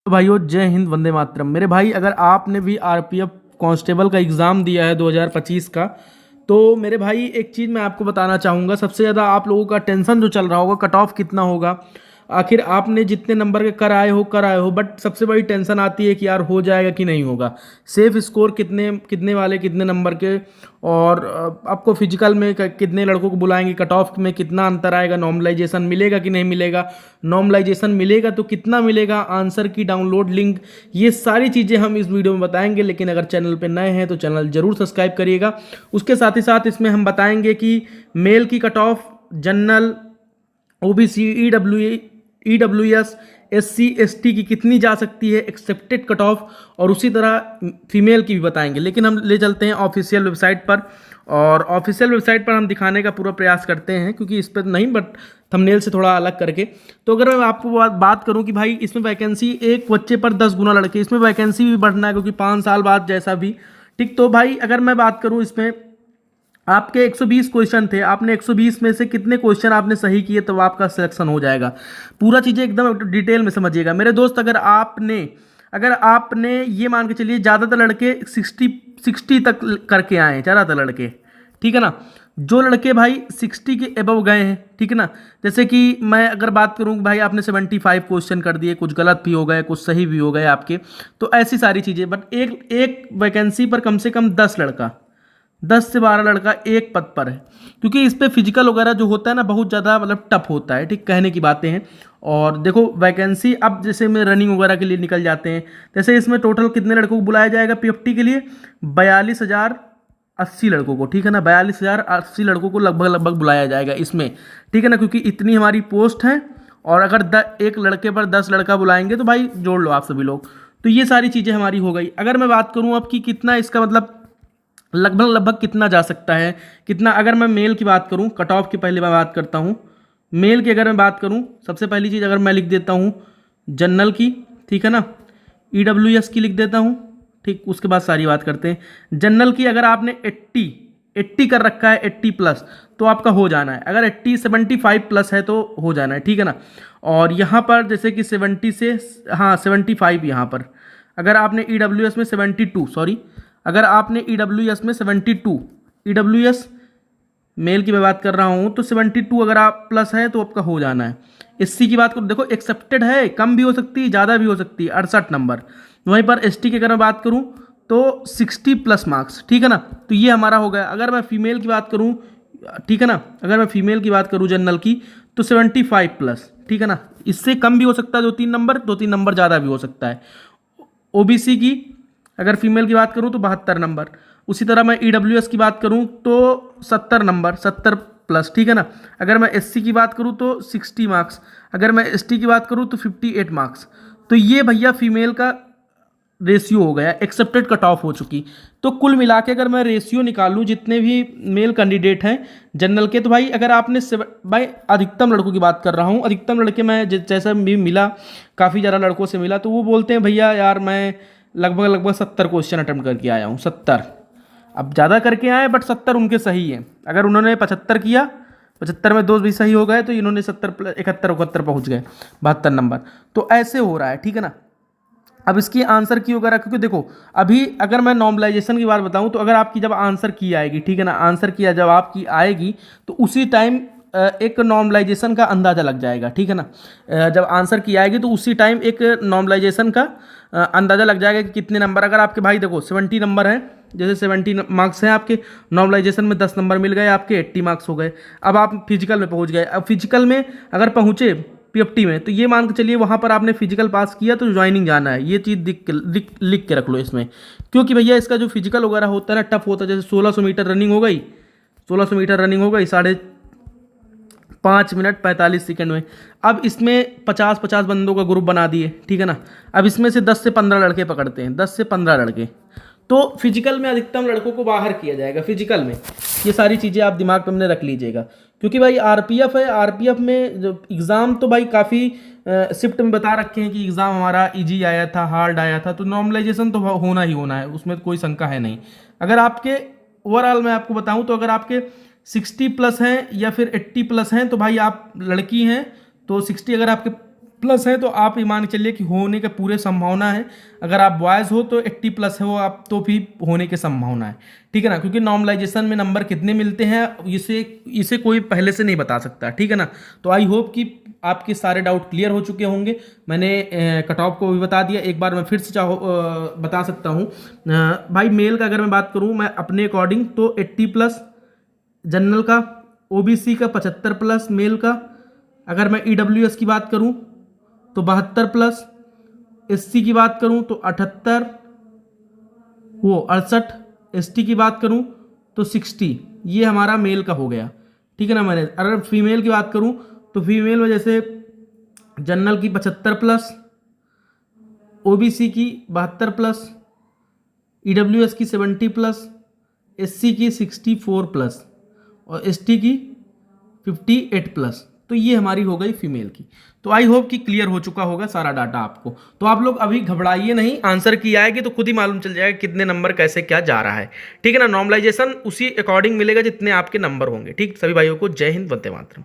तो भाइयों जय हिंद वंदे मातरम। मेरे भाई अगर आपने भी आरपीएफ कांस्टेबल का एग्ज़ाम दिया है 2025 का, तो मेरे भाई एक चीज़ मैं आपको बताना चाहूँगा। सबसे ज़्यादा आप लोगों का टेंशन जो चल रहा होगा कट ऑफ कितना होगा, आखिर आपने जितने नंबर के कर आए हो, बट सबसे बड़ी टेंशन आती है कि यार हो जाएगा कि नहीं होगा, सेफ स्कोर कितने कितने वाले कितने नंबर के, और आपको फिजिकल में कितने लड़कों को बुलाएंगे, कट ऑफ में कितना अंतर आएगा, नॉर्मलाइजेशन मिलेगा कि नहीं मिलेगा, नॉर्मलाइजेशन मिलेगा तो कितना मिलेगा, आंसर की डाउनलोड लिंक, ये सारी चीज़ें हम इस वीडियो में बताएंगे। लेकिन अगर चैनल पे नए हैं तो चैनल जरूर सब्सक्राइब करिएगा। उसके साथ ही साथ इसमें हम बताएंगे कि मेल की cut off, general, OBC, EWS, SC ST की कितनी जा सकती है, एक्सेप्टेड कट ऑफ, और उसी तरह फीमेल की भी बताएंगे। लेकिन हम ले चलते हैं ऑफिशियल वेबसाइट पर, और ऑफिशियल वेबसाइट पर हम दिखाने का पूरा प्रयास करते हैं, क्योंकि इस पर नहीं बट थंबनेल से थोड़ा अलग करके। तो अगर मैं आपको बात करूं कि भाई इसमें वैकेंसी एक बच्चे पर 10 गुना लड़के, इसमें वैकेंसी भी बढ़ना है क्योंकि 5 साल बाद जैसा भी, ठीक। तो भाई अगर मैं बात करूं, इसमें आपके 120 क्वेश्चन थे, आपने 120 में से कितने क्वेश्चन आपने सही किए तो आपका सिलेक्शन हो जाएगा। पूरा चीज़ें एकदम डिटेल में समझिएगा मेरे दोस्त। अगर आपने ये मान के चलिए, ज़्यादातर लड़के 60 तक करके आए हैं, ज़्यादातर लड़के, ठीक है ना। जो लड़के भाई 60 के एबव गए हैं, ठीक है ना, जैसे कि मैं अगर बात करूं भाई आपने 75 क्वेश्चन कर दिए, कुछ गलत भी हो गए कुछ सही भी हो गए आपके, तो ऐसी सारी चीज़ें। बट एक वैकेंसी पर कम से कम 10 से 12 लड़का एक पद पर है, क्योंकि इस पर फिजिकल वगैरह जो होता है ना बहुत ज़्यादा मतलब टफ होता है, ठीक, कहने की बातें हैं। और देखो वैकेंसी अब जैसे में रनिंग वगैरह के लिए निकल जाते हैं, जैसे इसमें टोटल कितने लड़कों को बुलाया जाएगा पीएफटी के लिए, 42,080 लड़कों को, ठीक है ना, 42,080 लड़कों को लगभग बुलाया जाएगा इसमें, ठीक है ना, क्योंकि इतनी हमारी पोस्ट है। और अगर एक लड़के पर 10 लड़का बुलाएंगे तो भाई जोड़ लो आप सभी लोग। तो ये सारी चीज़ें हमारी हो गई। अगर मैं बात करूँ अब कि कितना इसका मतलब लगभग कितना जा सकता है, कितना, अगर मैं मेल की बात करूं, कट ऑफ की पहले मैं बात करता हूं। मेल की अगर मैं बात करूं, सबसे पहली चीज़ अगर मैं लिख देता हूं जनरल की, ठीक है ना, ईडब्ल्यूएस की लिख देता हूं, ठीक। उसके बाद सारी बात करते हैं। जनरल की अगर आपने 80 कर रखा है, 80 प्लस, तो आपका हो जाना है। अगर 75 प्लस है तो हो जाना है, ठीक है ना। और यहाँ पर जैसे कि 70 से, हाँ 75 यहाँ पर, अगर आपने ईडब्ल्यूएस में 72, सॉरी, अगर आपने ईडब्ल्यूएस में 72, ईडब्ल्यूएस मेल की मैं बात कर रहा हूँ, तो 72 अगर आप प्लस है तो आपका हो जाना है। एससी की बात करो, देखो एक्सेप्टेड है, कम भी हो सकती है ज़्यादा भी हो सकती है, 68 नंबर। वहीं पर एसटी की अगर मैं बात करूँ तो 60 प्लस मार्क्स, ठीक है ना। तो ये हमारा हो गया। अगर मैं फीमेल की बात करूँ, ठीक है ना, अगर मैं फीमेल की बात करूँ जनरल की, तो 75 प्लस, ठीक है ना, इससे कम भी हो सकता है, 2-3 नंबर ज़्यादा भी हो सकता है। ओबीसी की अगर फीमेल की बात करूं तो 72 नंबर। उसी तरह मैं ईडब्ल्यूएस की बात करूं तो 70 नंबर, 70 प्लस, ठीक है ना। अगर मैं एससी की बात करूं तो 60 मार्क्स, अगर मैं एसटी की बात करूं तो 58 मार्क्स। तो ये भैया फीमेल का रेशियो हो गया, एक्सेप्टेड कट ऑफ हो चुकी। तो कुल मिला के अगर मैं रेशियो निकालूं जितने भी मेल कैंडिडेट हैं जनरल के, तो भाई अगर आपने भाई अधिकतम लड़कों की बात कर रहा हूं, अधिकतम लड़के मैं जैसा भी मिला, काफ़ी ज़्यादा लड़कों से मिला, तो वो बोलते हैं भैया यार मैं लगभग 70 क्वेश्चन अटेम्प्ट करके आया हूँ, 70। अब ज़्यादा करके आए बट 70 उनके सही हैं। अगर उन्होंने 75 किया, 75 में 2 भी सही हो गए, तो इन्होंने 70 प्लस 71 पहुँच गए, 72 नंबर। तो ऐसे हो रहा है, ठीक है ना। अब इसकी आंसर की वगैरह, क्योंकि देखो अभी अगर मैं नॉर्मलाइजेशन की बात बताऊं, तो अगर आपकी जब आंसर की आएगी, ठीक है ना, आंसर की जब आपकी आएगी तो उसी टाइम एक नॉर्मलाइजेशन का अंदाज़ा लग जाएगा, ठीक है ना। जब आंसर की आएगी तो उसी टाइम एक नॉर्मलाइजेशन का अंदाज़ा लग जाएगा कि कितने नंबर, अगर आपके भाई देखो 70 नंबर हैं, जैसे 70 मार्क्स हैं आपके, नॉर्मलाइजेशन में 10 नंबर मिल गए आपके, 80 मार्क्स हो गए। अब आप फिजिकल में पहुंच गए। अब फिजिकल में अगर पहुंचे पीएफटी में, तो ये मान के चलिए वहाँ पर आपने फिजिकल पास किया तो ज्वाइनिंग जाना है। ये चीज़ लिख के रख लो इसमें, क्योंकि भैया इसका जो फिजिकल वगैरह होता है ना टफ होता है। जैसे 1600 मीटर रनिंग हो गई, 1600 मीटर रनिंग हो गई 5.5 मिनट 45 सेकंड में। अब इसमें 50-50 बंदों का ग्रुप बना दिए, ठीक है ना। अब इसमें से 10 से 15 लड़के पकड़ते हैं, 10 से 15 लड़के, तो फिजिकल में अधिकतम लड़कों को बाहर किया जाएगा फिजिकल में। ये सारी चीज़ें आप दिमाग में रख लीजिएगा, क्योंकि भाई आरपीएफ है, आरपीएफ में जो एग्ज़ाम तो भाई काफ़ी शिफ्ट में बता रखे हैं कि एग्ज़ाम हमारा इजी आया था, हार्ड आया था, तो नॉर्मलाइजेशन तो होना ही होना है, उसमें कोई शंका है नहीं। अगर आपके ओवरऑल मैं आपको बताऊं तो अगर आपके 60 प्लस हैं या फिर 80 प्लस हैं, तो भाई आप लड़की हैं तो 60 अगर आपके प्लस है तो आप ये मान के चलिए कि होने का पूरे संभावना है। अगर आप बॉयज़ हो तो 80 प्लस है वो आप, तो भी होने की संभावना है, ठीक है ना, क्योंकि नॉर्मलाइजेशन में नंबर कितने मिलते हैं इसे कोई पहले से नहीं बता सकता, ठीक है ना। तो आई होप कि आपके सारे डाउट क्लियर हो चुके होंगे। मैंने कट ऑफ को भी बता दिया, एक बार मैं फिर से बता सकता हूँ। भाई मेल का अगर मैं बात करूँ मैं अपने अकॉर्डिंग तो 80 प्लस जनरल का, ओबीसी का 75 प्लस मेल का, अगर मैं ईडब्ल्यूएस की बात करूं तो 72 प्लस, एससी की बात करूं तो 78, वो 68, एसटी की बात करूं तो 60, ये हमारा मेल का हो गया, ठीक है ना। मैंने अगर फीमेल की बात करूं तो फीमेल में जैसे जनरल की 75 प्लस, ओबीसी की 72 प्लस, ईडब्ल्यूएस की 70 प्लस, एससी की 64 प्लस और एसटी की 58 प्लस। तो ये हमारी हो गई फीमेल की। तो आई होप कि क्लियर हो चुका होगा सारा डाटा आपको। तो आप लोग अभी घबराइए नहीं, आंसर की आएगी तो खुद ही मालूम चल जाएगा कितने नंबर कैसे क्या जा रहा है, ठीक है ना। नॉर्मलाइजेशन उसी अकॉर्डिंग मिलेगा जितने आपके नंबर होंगे, ठीक। सभी भाइयों को जय हिंद, वंदे मातरम।